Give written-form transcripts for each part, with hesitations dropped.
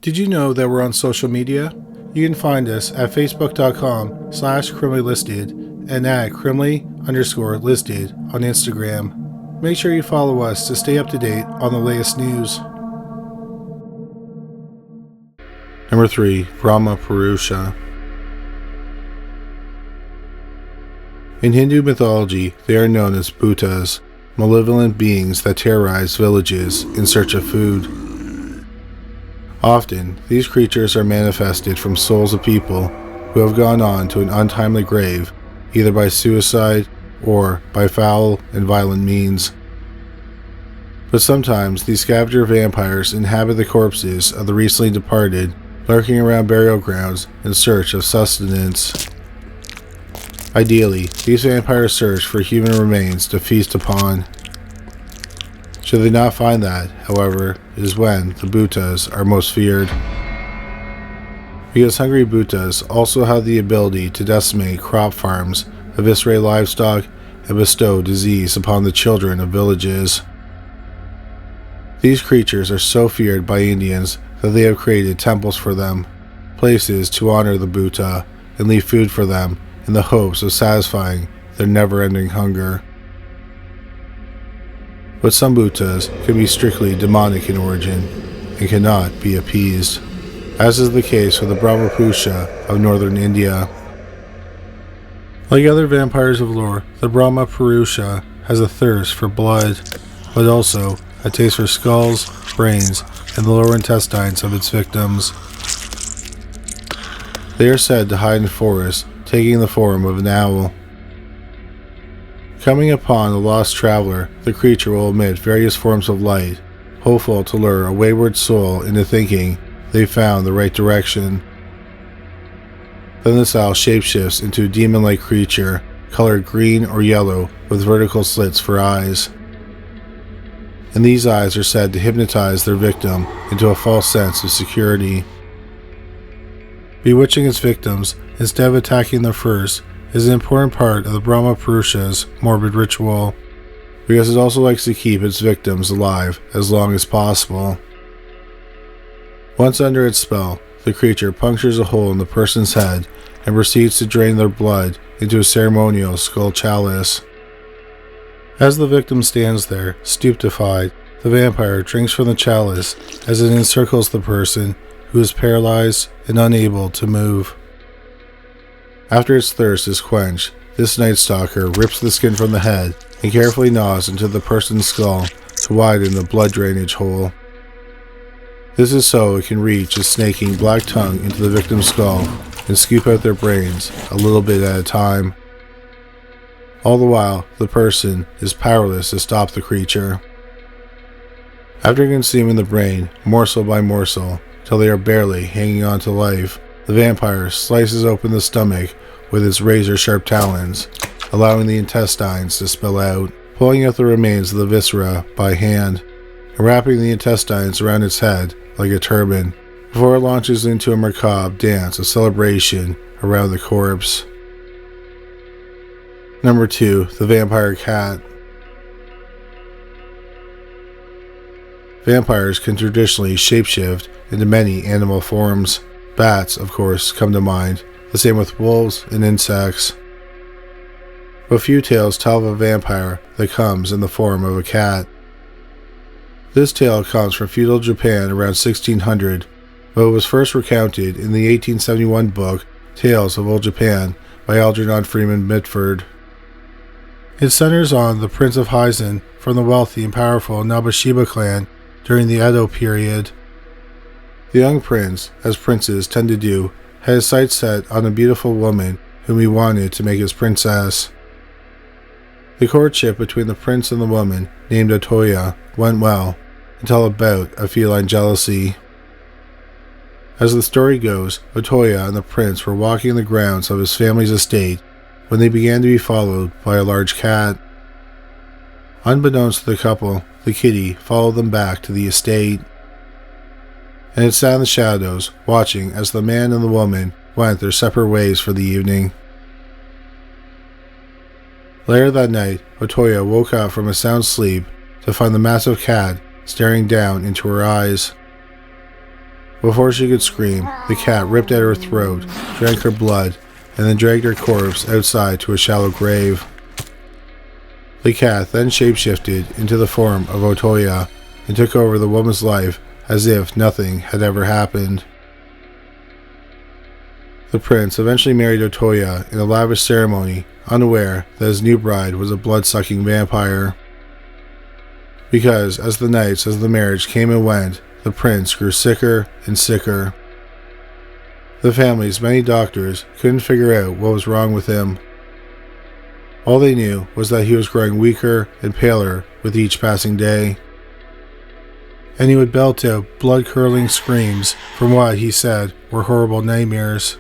Did you know that we're on social media? You can find us at facebook.com/criminallylisted and at criminally_listed on Instagram. Make sure you follow us to stay up to date on the latest news. Number 3. Brahmaparusha. In Hindu mythology, they are known as bhutas, malevolent beings that terrorize villages in search of food. Often, these creatures are manifested from souls of people who have gone on to an untimely grave, either by suicide or by foul and violent means. But sometimes these scavenger vampires inhabit the corpses of the recently departed, lurking around burial grounds in search of sustenance. Ideally, these vampires search for human remains to feast upon. Should they not find that, however, is when the bhutas are most feared. Because hungry bhutas also have the ability to decimate crop farms, eviscerate livestock, and bestow disease upon the children of villages. These creatures are so feared by Indians that they have created temples for them, places to honor the bhuta and leave food for them in the hopes of satisfying their never-ending hunger. But some bhutas can be strictly demonic in origin and cannot be appeased, as is the case with the Brahmaparusha of northern India. Like other vampires of lore, the Brahmaparusha has a thirst for blood, but also a taste for skulls, brains, and the lower intestines of its victims. They are said to hide in forests, taking the form of an owl. Coming upon a lost traveler, the creature will emit various forms of light, hopeful to lure a wayward soul into thinking they found the right direction. Then this owl shapeshifts into a demon-like creature, colored green or yellow with vertical slits for eyes. And these eyes are said to hypnotize their victim into a false sense of security. Bewitching its victims instead of attacking them first is an important part of the Brahmaparusha's morbid ritual, because it also likes to keep its victims alive as long as possible. Once under its spell, the creature punctures a hole in the person's head and proceeds to drain their blood into a ceremonial skull chalice. As the victim stands there, stupefied, the vampire drinks from the chalice as it encircles the person who is paralyzed and unable to move. After its thirst is quenched, this Night Stalker rips the skin from the head and carefully gnaws into the person's skull to widen the blood drainage hole. This is so it can reach its snaking black tongue into the victim's skull and scoop out their brains a little bit at a time. All the while, the person is powerless to stop the creature. After consuming the brain, morsel by morsel, till they are barely hanging on to life, the vampire slices open the stomach with its razor-sharp talons, allowing the intestines to spill out, pulling out the remains of the viscera by hand, and wrapping the intestines around its head like a turban, before it launches into a macabre dance of celebration around the corpse. Number 2. The Vampire Cat. Vampires can traditionally shapeshift into many animal forms. Bats, of course, come to mind, the same with wolves and insects. But few tales tell of a vampire that comes in the form of a cat. This tale comes from feudal Japan around 1600, but it was first recounted in the 1871 book Tales of Old Japan by Algernon Freeman Mitford. It centers on the Prince of Hizen from the wealthy and powerful Nabashiba clan during the Edo period. The young prince, as princes tend to do, had his sights set on a beautiful woman whom he wanted to make his princess. The courtship between the prince and the woman, named Otoya, went well, until a bout of feline jealousy. As the story goes, Otoya and the prince were walking the grounds of his family's estate when they began to be followed by a large cat. Unbeknownst to the couple, the kitty followed them back to the estate, and it sat in the shadows, watching as the man and the woman went their separate ways for the evening. Later that night, Otoya woke up from a sound sleep to find the massive cat staring down into her eyes. Before she could scream, the cat ripped at her throat, drank her blood, and then dragged her corpse outside to a shallow grave. The cat then shapeshifted into the form of Otoya and took over the woman's life as if nothing had ever happened. The prince eventually married Otoya in a lavish ceremony, unaware that his new bride was a blood-sucking vampire. Because as the nights of the marriage came and went, the prince grew sicker and sicker. The family's many doctors couldn't figure out what was wrong with him. All they knew was that he was growing weaker and paler with each passing day. And he would belt out blood-curdling screams from what he said were horrible nightmares.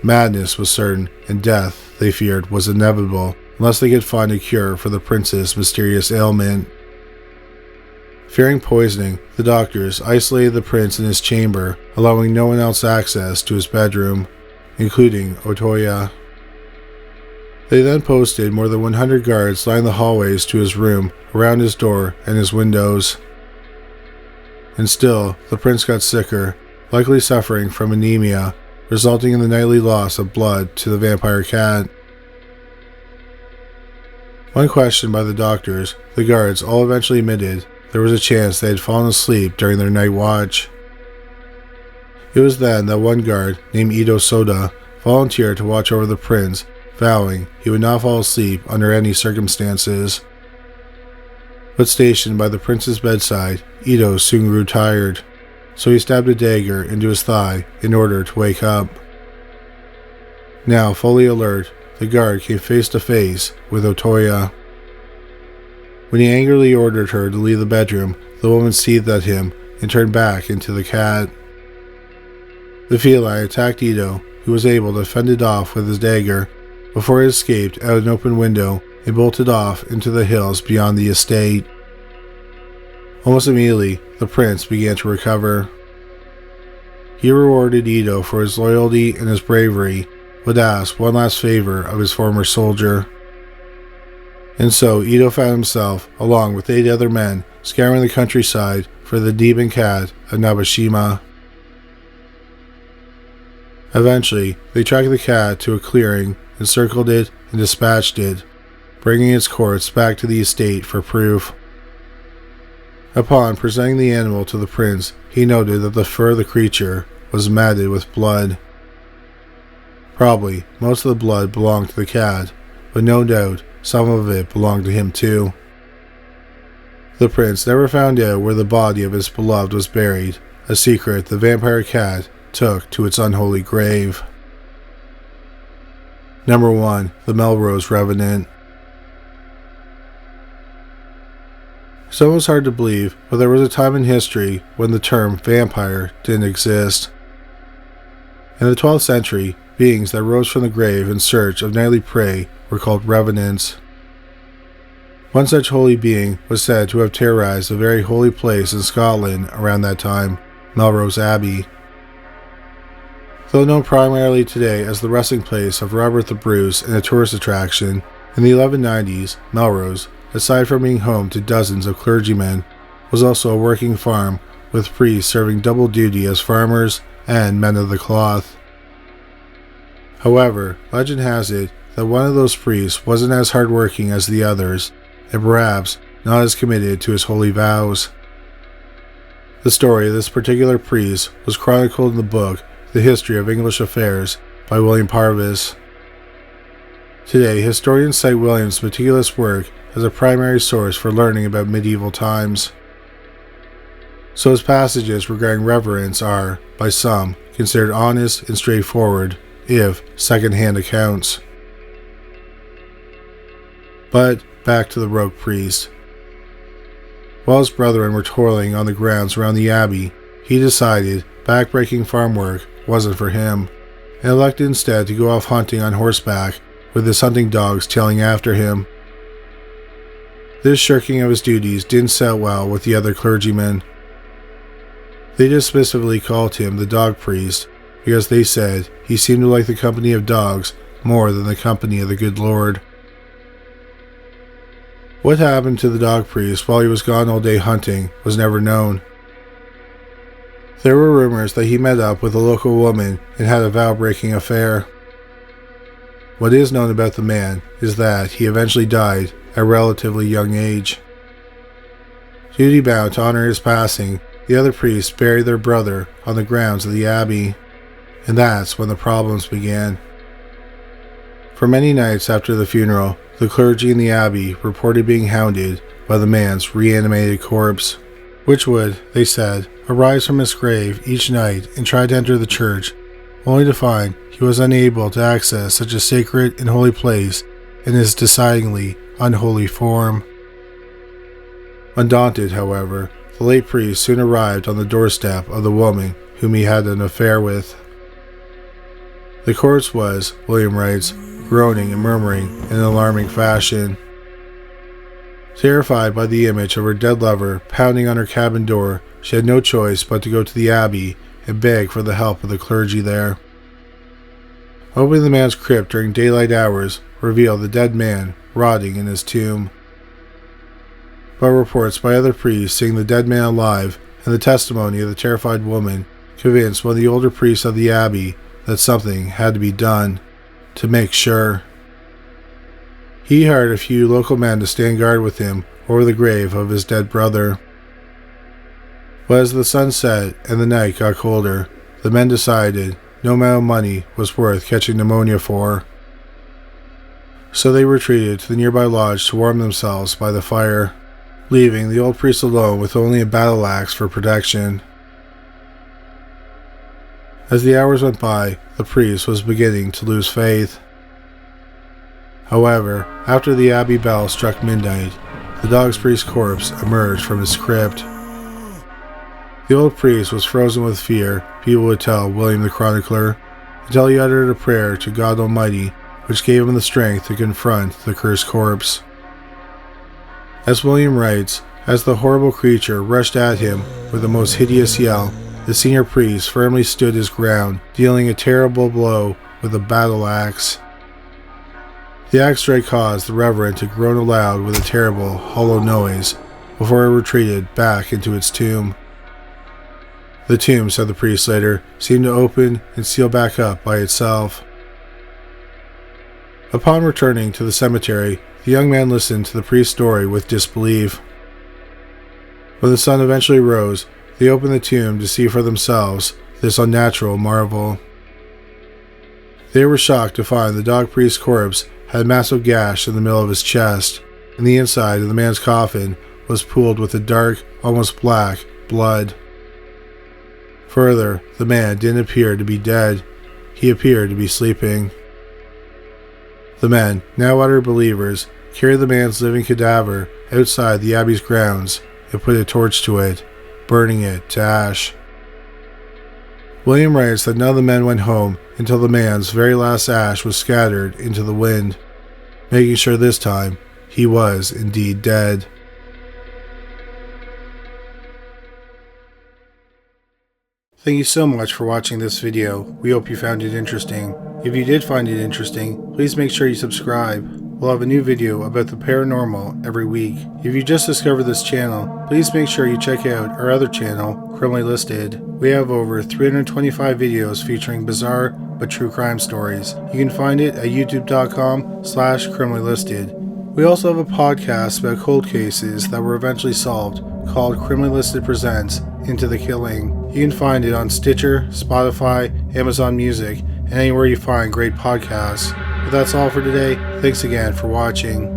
Madness was certain, and death, they feared, was inevitable unless they could find a cure for the prince's mysterious ailment. Fearing poisoning, the doctors isolated the prince in his chamber, allowing no one else access to his bedroom, including Otoya. They then posted more than 100 guards lining the hallways to his room, around his door and his windows. And still, the prince got sicker, likely suffering from anemia, resulting in the nightly loss of blood to the vampire cat. When questioned by the doctors, the guards all eventually admitted there was a chance they had fallen asleep during their night watch. It was then that one guard, named Ito Soda, volunteered to watch over the prince, vowing he would not fall asleep under any circumstances. But stationed by the prince's bedside, Ito soon grew tired, so he stabbed a dagger into his thigh in order to wake up. Now fully alert, the guard came face to face with Otoya. When he angrily ordered her to leave the bedroom, the woman seethed at him and turned back into the cat. The feline attacked Ito, who was able to fend it off with his dagger, before it escaped out an open window and bolted off into the hills beyond the estate. Almost immediately, the prince began to recover. He rewarded Ito for his loyalty and his bravery, but asked one last favor of his former soldier. And so Ito found himself, along with 8 other men, scouring the countryside for the demon cat of Nabashima. Eventually, they tracked the cat to a clearing, encircled it, and dispatched it, bringing its corpse back to the estate for proof. Upon presenting the animal to the prince, he noted that the fur of the creature was matted with blood. Probably most of the blood belonged to the cat, but no doubt some of it belonged to him too. The prince never found out where the body of his beloved was buried, a secret the vampire cat took to its unholy grave. Number 1. The Melrose Revenant. It's almost hard to believe, but there was a time in history when the term vampire didn't exist. In the 12th century, beings that rose from the grave in search of nightly prey were called revenants. One such holy being was said to have terrorized a very holy place in Scotland around that time, Melrose Abbey. Though known primarily today as the resting place of Robert the Bruce and a tourist attraction, in the 1190s, Melrose, aside from being home to dozens of clergymen, was also a working farm, with priests serving double duty as farmers and men of the cloth. However, legend has it that one of those priests wasn't as hardworking as the others, and perhaps not as committed to his holy vows. The story of this particular priest was chronicled in the book The History of English Affairs by William Parvis. Today, historians cite William's meticulous work as a primary source for learning about medieval times. So his passages regarding reverence are, by some, considered honest and straightforward, if second-hand accounts. But back to the rogue priest. While his brethren were toiling on the grounds around the abbey, he decided back-breaking farm work wasn't for him, and elected instead to go off hunting on horseback, with his hunting dogs tailing after him. This shirking of his duties didn't set well with the other clergymen. They dismissively called him the dog priest, because they said he seemed to like the company of dogs more than the company of the good Lord. What happened to the dog priest while he was gone all day hunting was never known. There were rumors that he met up with a local woman and had a vow-breaking affair. What is known about the man is that he eventually died at a relatively young age. Duty-bound to honor his passing, the other priests buried their brother on the grounds of the abbey, and that's when the problems began. For many nights after the funeral, the clergy in the abbey reported being hounded by the man's reanimated corpse, which would, they said, arise from his grave each night and try to enter the church, only to find he was unable to access such a sacred and holy place in his decidedly unholy form. Undaunted, however, the late priest soon arrived on the doorstep of the woman whom he had an affair with. The corpse was, William writes, groaning and murmuring in an alarming fashion. Terrified by the image of her dead lover pounding on her cabin door, she had no choice but to go to the abbey and beg for the help of the clergy there. Opening the man's crypt during daylight hours revealed the dead man rotting in his tomb. But reports by other priests seeing the dead man alive and the testimony of the terrified woman convinced one of the older priests of the abbey that something had to be done to make sure. He hired a few local men to stand guard with him over the grave of his dead brother. But as the sun set and the night got colder, the men decided no amount of money was worth catching pneumonia for. So they retreated to the nearby lodge to warm themselves by the fire, leaving the old priest alone with only a battle axe for protection. As the hours went by, the priest was beginning to lose faith. However, after the abbey bell struck midnight, the dog priest's corpse emerged from his crypt. The old priest was frozen with fear, people would tell William the Chronicler, until he uttered a prayer to God Almighty, which gave him the strength to confront the cursed corpse. As William writes, as the horrible creature rushed at him with the most hideous yell, the senior priest firmly stood his ground, dealing a terrible blow with a battle axe. The axe strike caused the Reverend to groan aloud with a terrible, hollow noise before it retreated back into its tomb. The tomb, said the priest later, seemed to open and seal back up by itself. Upon returning to the cemetery, the young man listened to the priest's story with disbelief. When the sun eventually rose, they opened the tomb to see for themselves this unnatural marvel. They were shocked to find the dog priest's corpse had a massive gash in the middle of his chest, and the inside of the man's coffin was pooled with a dark, almost black, blood. Further, the man didn't appear to be dead. He appeared to be sleeping. The men, now utter believers, carried the man's living cadaver outside the abbey's grounds and put a torch to it, burning it to ash. William writes that none of the men went home until the man's very last ash was scattered into the wind, making sure this time he was indeed dead. Thank you so much for watching this video. We hope you found it interesting. If you did find it interesting, please make sure you subscribe. We'll have a new video about the paranormal every week. If you just discovered this channel, please make sure you check out our other channel, Criminally Listed. We have over 325 videos featuring bizarre but true crime stories. You can find it at youtube.com/criminallylisted. We also have a podcast about cold cases that were eventually solved called Criminally Listed Presents Into the Killing. You can find it on Stitcher, Spotify, Amazon Music, and anywhere you find great podcasts. But that's all for today. Thanks again for watching.